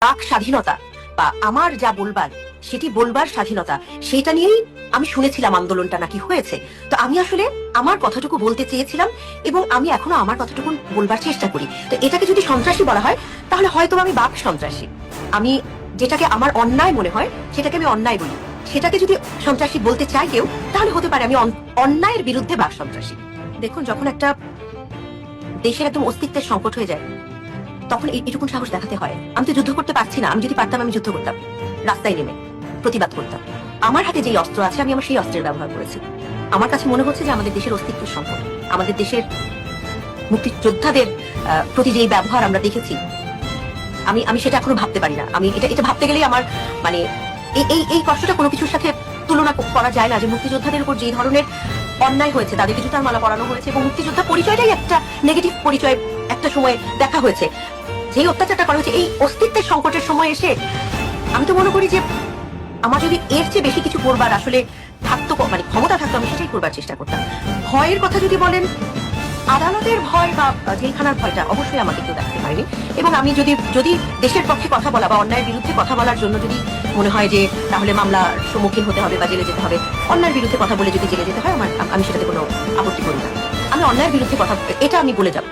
বাক স্বাধীনতা বা আমার যা বলবার সেটি বলবার স্বাধীনতা, সেটা নিয়েই আমি শুনেছিলাম আন্দোলনটা নাকি হয়েছে। তো আমি আসলে আমার কথাটুকু বলতে চেয়েছিলাম এবং আমি এখনো আমার কথাটুকু বলবার চেষ্টা করি। তো এটাকে যদি সন্ত্রাসী বলা হয় তাহলে হয়তো আমি বাক সন্ত্রাসী। আমি যেটাকে আমার অন্যায় মনে হয় সেটাকে আমি অন্যায় বলি। সেটাকে যদি সন্ত্রাসী বলতে চাই কেউ, তাহলে হতে পারে আমি অন্যায়ের বিরুদ্ধে বাক সন্ত্রাসী। দেখুন, যখন একটা দেশের একদম অস্তিত্বের সংকট হয়ে যায় তখন এটুকুন সাহস দেখাতে হয়। আমি তো যুদ্ধ করতে পারছি না, আমি যদি পারতাম আমি যুদ্ধ করতাম, রাস্তায় নেমে প্রতিবাদ করতাম। আমার হাতে যেই অস্ত্র আছে আমি আমার সেই অস্ত্রের ব্যবহার করেছি। আমার কাছে মনে হচ্ছে যে আমাদের দেশের অস্তিত্বের সংকট, আমাদের দেশের মুক্তিযোদ্ধাদের প্রতি যেই ব্যবহার আমরা দেখেছি, আমি সেটা এখনো ভাবতে পারি না। আমি এটা ভাবতে গেলেই আমার মানে এই কষ্টটা কোনো কিছুর সাথে তুলনা করা যায় না। যে মুক্তিযোদ্ধাদের উপর যে ধরনের অন্যায় হয়েছে, তাদেরকে জুতার মালা পরানো হয়েছে এবং মুক্তিযোদ্ধা পরিচয়টাই একটা নেগেটিভ পরিচয় একটা সময় দেখা হয়েছে, যেই অত্যাচারটা করা হয়েছে এই অস্তিত্বের সংকটের সময় এসে আমি তো মনে করি যে আমার যদি এর চেয়ে বেশি কিছু করবার আসলে থাকতো, মানে ক্ষমতা থাকতো, আমি সেটাই করবার চেষ্টা করতাম। ভয়ের কথা যদি বলেন, আদালতের ভয় বা জেলখানার ভয়টা অবশ্যই আমাকে কেউ দেখাতে পারেনি। এবং আমি যদি দেশের পক্ষে কথা বলা বা অন্যায়ের বিরুদ্ধে কথা বলার জন্য যদি মনে হয় যে তাহলে মামলার সম্মুখীন হতে হবে বা জেলে যেতে হবে, অন্যায়ের বিরুদ্ধে কথা বলে যদি জেলে যেতে হয়, আমি সেটাতে কোনো আপত্তি করি না। আমি অন্যায়ের বিরুদ্ধে কথা, এটা আমি বলে যাব।